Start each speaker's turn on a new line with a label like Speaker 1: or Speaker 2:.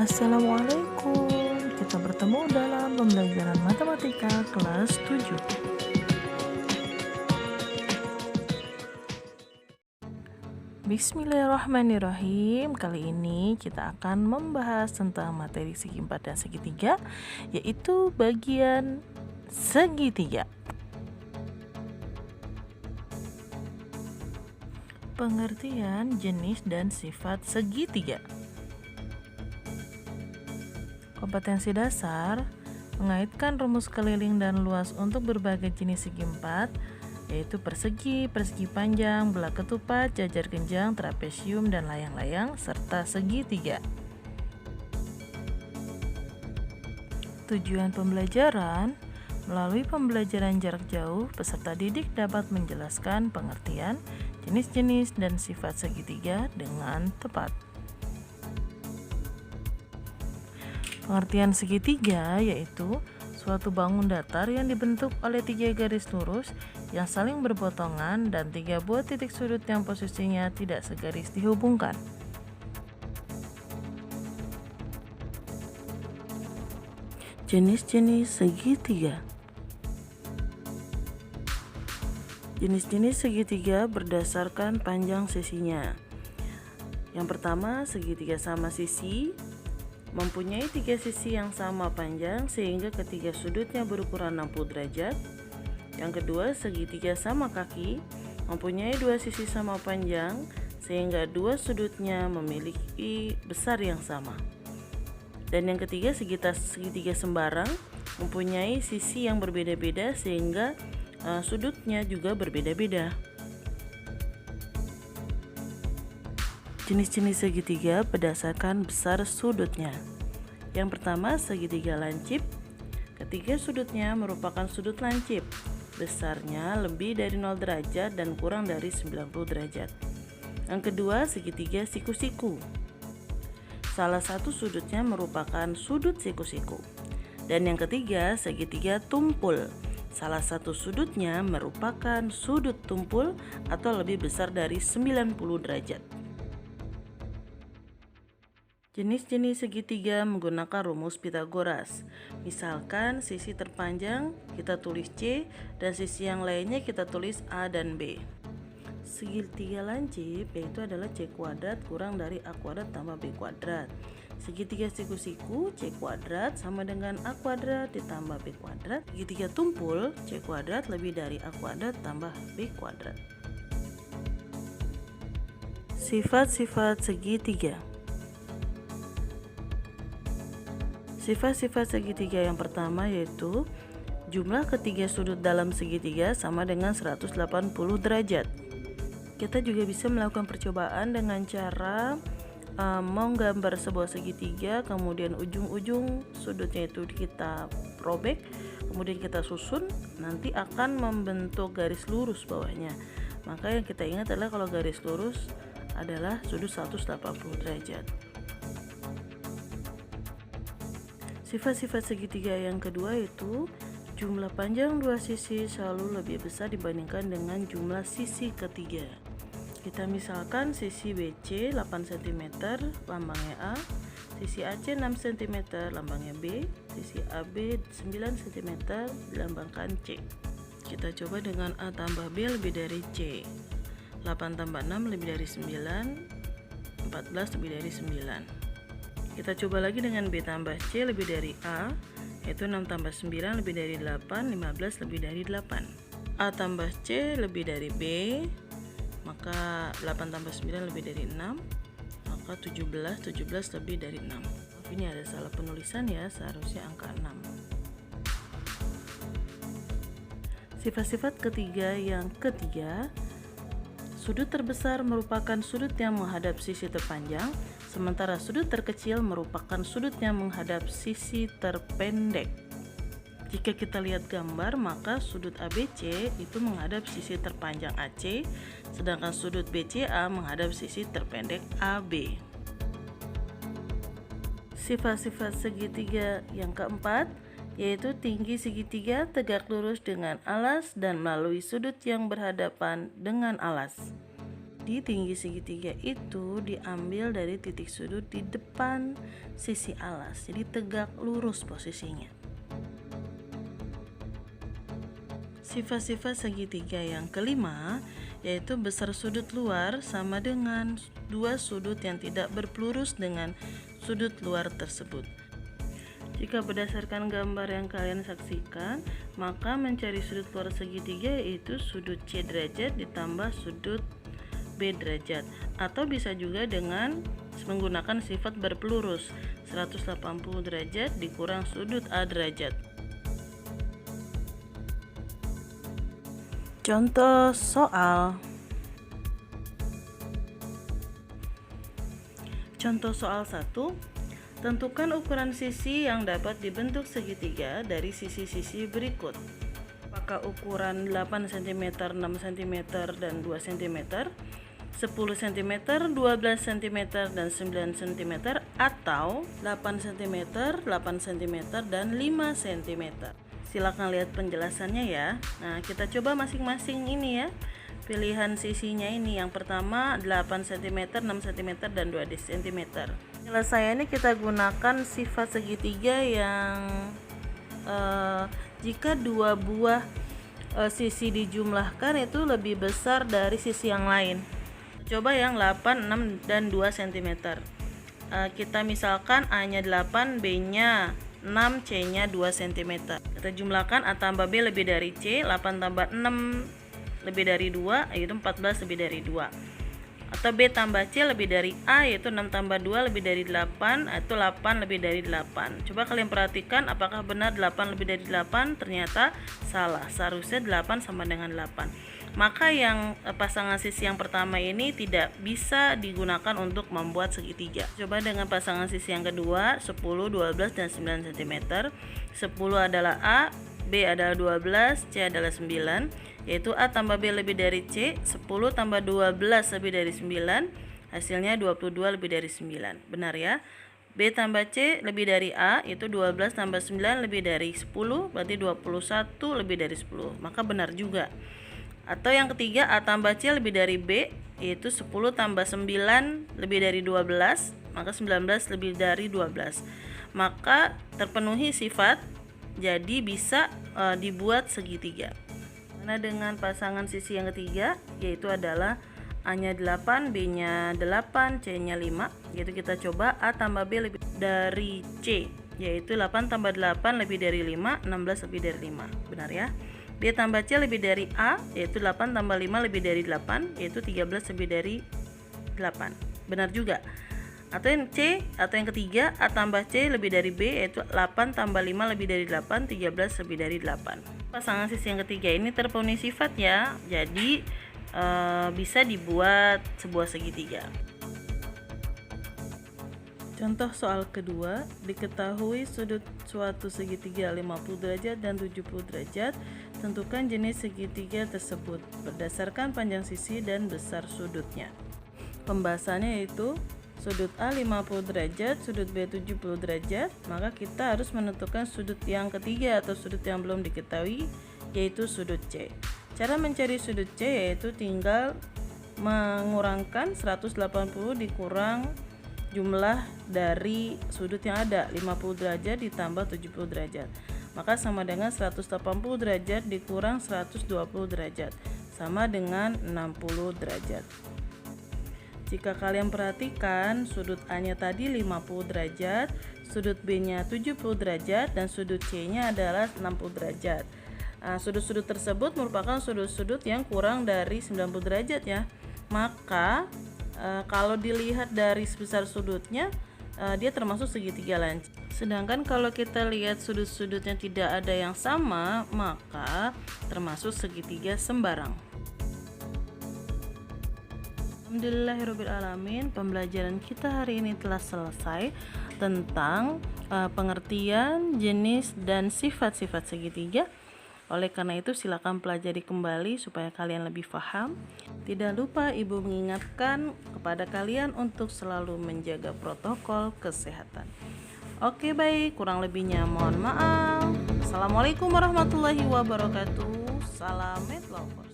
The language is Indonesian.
Speaker 1: Assalamualaikum. Kita bertemu dalam pembelajaran matematika kelas 7. Bismillahirrahmanirrahim. Kali ini kita akan membahas tentang materi segi 4 dan segitiga, yaitu bagian segitiga. Pengertian jenis dan sifat segitiga. Kompetensi dasar mengaitkan rumus keliling dan luas untuk berbagai jenis segi 4, yaitu persegi, persegi panjang, belah ketupat, jajar genjang, trapesium, dan layang-layang, serta segitiga. Tujuan pembelajaran: melalui pembelajaran jarak jauh, peserta didik dapat menjelaskan pengertian, jenis-jenis, dan sifat segitiga dengan tepat. Pengertian segitiga yaitu suatu bangun datar yang dibentuk oleh 3 garis lurus yang saling berpotongan dan 3 buah titik sudut yang posisinya tidak segaris dihubungkan. Jenis-jenis segitiga. Jenis-jenis segitiga berdasarkan panjang sisinya. Yang pertama, segitiga sama sisi, mempunyai 3 sisi yang sama panjang sehingga ketiga sudutnya berukuran 60 derajat. Yang kedua, segitiga sama kaki, mempunyai 2 sisi sama panjang sehingga 2 sudutnya memiliki besar yang sama. Dan yang ketiga, segitiga sembarang, mempunyai sisi yang berbeda-beda sehingga sudutnya juga berbeda-beda. Jenis-jenis segitiga berdasarkan besar sudutnya. Yang pertama, segitiga lancip. Ketiga sudutnya merupakan sudut lancip. Besarnya lebih dari 0 derajat dan kurang dari 90 derajat. Yang kedua, segitiga siku-siku. Salah satu sudutnya merupakan sudut siku-siku. Dan yang ketiga, segitiga tumpul. Salah satu sudutnya merupakan sudut tumpul atau lebih besar dari 90 derajat. Jenis-jenis segitiga menggunakan rumus Pitagoras. Misalkan sisi terpanjang kita tulis C dan sisi yang lainnya kita tulis A dan B. Segitiga lancip yaitu adalah C kuadrat kurang dari A kuadrat tambah B kuadrat. Segitiga siku-siku C kuadrat sama dengan A kuadrat ditambah B kuadrat. Segitiga tumpul C kuadrat lebih dari A kuadrat tambah B kuadrat. Sifat-sifat segitiga. Sifat-sifat segitiga yang pertama yaitu jumlah ketiga sudut dalam segitiga sama dengan 180 derajat. Kita juga bisa melakukan percobaan dengan cara menggambar sebuah segitiga, kemudian ujung-ujung sudutnya itu kita robek, kemudian kita susun, nanti akan membentuk garis lurus bawahnya. Maka yang kita ingat adalah kalau garis lurus adalah sudut 180 derajat. Sifat-sifat segitiga yang kedua yaitu jumlah panjang dua sisi selalu lebih besar dibandingkan dengan jumlah sisi ketiga. Kita misalkan sisi BC 8 cm lambangnya A, sisi AC 6 cm lambangnya B, sisi AB 9 cm dilambangkan C. Kita coba dengan A tambah B lebih dari C. 8 tambah 6 lebih dari 9, 14 lebih dari 9. Kita coba lagi dengan B tambah C lebih dari A, yaitu 6 tambah 9 lebih dari 8, 15 lebih dari 8. A tambah C lebih dari B, maka 8 tambah 9 lebih dari 6, maka 17 lebih dari 6. Ini ada salah penulisan ya, seharusnya angka 6. Sifat-sifat ketiga yang ketiga, sudut terbesar merupakan sudut yang menghadap sisi terpanjang, sementara sudut terkecil merupakan sudut yang menghadap sisi terpendek. Jika kita lihat gambar, maka sudut ABC itu menghadap sisi terpanjang AC, sedangkan sudut BCA menghadap sisi terpendek AB. Sifat-sifat segitiga yang keempat yaitu tinggi segitiga tegak lurus dengan alas dan melalui sudut yang berhadapan dengan alas. Di tinggi segitiga itu diambil dari titik sudut di depan sisi alas, jadi tegak lurus posisinya. Sifat-sifat segitiga yang kelima yaitu besar sudut luar sama dengan dua sudut yang tidak berpelurus dengan sudut luar tersebut. Jika berdasarkan gambar yang kalian saksikan, maka mencari sudut luar segitiga yaitu sudut C derajat ditambah sudut B derajat, atau bisa juga dengan menggunakan sifat berpelurus 180 derajat dikurang sudut A derajat. Contoh soal. Contoh soal 1. Tentukan ukuran sisi yang dapat dibentuk segitiga dari sisi-sisi berikut. Apakah ukuran 8 cm, 6 cm, dan 2 cm, 10 cm, 12 cm, dan 9 cm, atau 8 cm, 8 cm, dan 5 cm. Silakan lihat penjelasannya ya. Nah, kita coba masing-masing ini ya. Pilihan sisinya ini, yang pertama 8 cm, 6 cm, dan 2 cm. Penyelesaiannya kita gunakan sifat segitiga yang jika dua buah sisi dijumlahkan itu lebih besar dari sisi yang lain. Coba yang 8, 6, dan 2 cm. Kita misalkan A-nya 8, B-nya 6, C-nya 2 cm. Kita jumlahkan A tambah B lebih dari C, 8 tambah 6 lebih dari 2, yaitu 14 lebih dari 2. Atau B tambah C lebih dari A, yaitu 6 tambah 2 lebih dari 8, atau 8 lebih dari 8. Coba kalian perhatikan apakah benar 8 lebih dari 8? Ternyata salah, seharusnya 8 sama dengan 8. Maka yang pasangan sisi yang pertama ini tidak bisa digunakan untuk membuat segitiga. Coba dengan pasangan sisi yang kedua, 10, 12, dan 9 cm. 10 adalah A, B adalah 12, C adalah 9, yaitu A tambah B lebih dari C, 10 tambah 12 lebih dari 9, hasilnya 22 lebih dari 9. Benar ya? B tambah C lebih dari A, yaitu 12 tambah 9 lebih dari 10, berarti 21 lebih dari 10. Maka benar juga. Atau yang ketiga, A tambah C lebih dari B, yaitu 10 tambah 9 lebih dari 12, maka 19 lebih dari 12. Maka terpenuhi sifat, jadi bisa dibuat segitiga. Karena dengan pasangan sisi yang ketiga, yaitu adalah A-nya 8, B-nya 8, C-nya 5, yaitu kita coba A tambah B lebih dari C, yaitu 8 tambah 8 lebih dari 5, 16 lebih dari 5. Benar ya? B tambah C lebih dari A, yaitu 8 tambah 5 lebih dari 8, yaitu 13 lebih dari 8. Benar juga. Atau yang C, atau yang ketiga, A tambah C lebih dari B, yaitu 8 tambah 5 lebih dari 8, 13 lebih dari 8. Pasangan sisi yang ketiga ini terpenuhi sifat ya, jadi bisa dibuat sebuah segitiga. Contoh soal kedua, diketahui sudut suatu segitiga 50 derajat dan 70 derajat. Tentukan jenis segitiga tersebut berdasarkan panjang sisi dan besar sudutnya. Pembahasannya yaitu sudut A 50 derajat, sudut B 70 derajat, maka kita harus menentukan sudut yang ketiga atau sudut yang belum diketahui, yaitu sudut C. Cara mencari sudut C yaitu tinggal mengurangkan 180 dikurang jumlah dari sudut yang ada, 50 derajat ditambah 70 derajat. Maka sama dengan 180 derajat dikurang 120 derajat, sama dengan 60 derajat. Jika kalian perhatikan, sudut A-nya tadi 50 derajat, sudut B-nya 70 derajat, dan sudut C-nya adalah 60 derajat. Nah, sudut-sudut tersebut merupakan sudut-sudut yang kurang dari 90 derajat ya. Maka kalau dilihat dari sebesar sudutnya, dia termasuk segitiga lancip. Sedangkan kalau kita lihat sudut-sudutnya tidak ada yang sama, maka termasuk segitiga sembarang. Alhamdulillahirrabbilalamin, pembelajaran kita hari ini telah selesai tentang pengertian, jenis, dan sifat-sifat segitiga. Oleh karena itu silakan pelajari kembali supaya kalian lebih paham. Tidak lupa ibu mengingatkan kepada kalian untuk selalu menjaga protokol kesehatan. Oke baik, kurang lebihnya mohon maaf. Assalamualaikum warahmatullahi wabarakatuh. Salam Medlovers.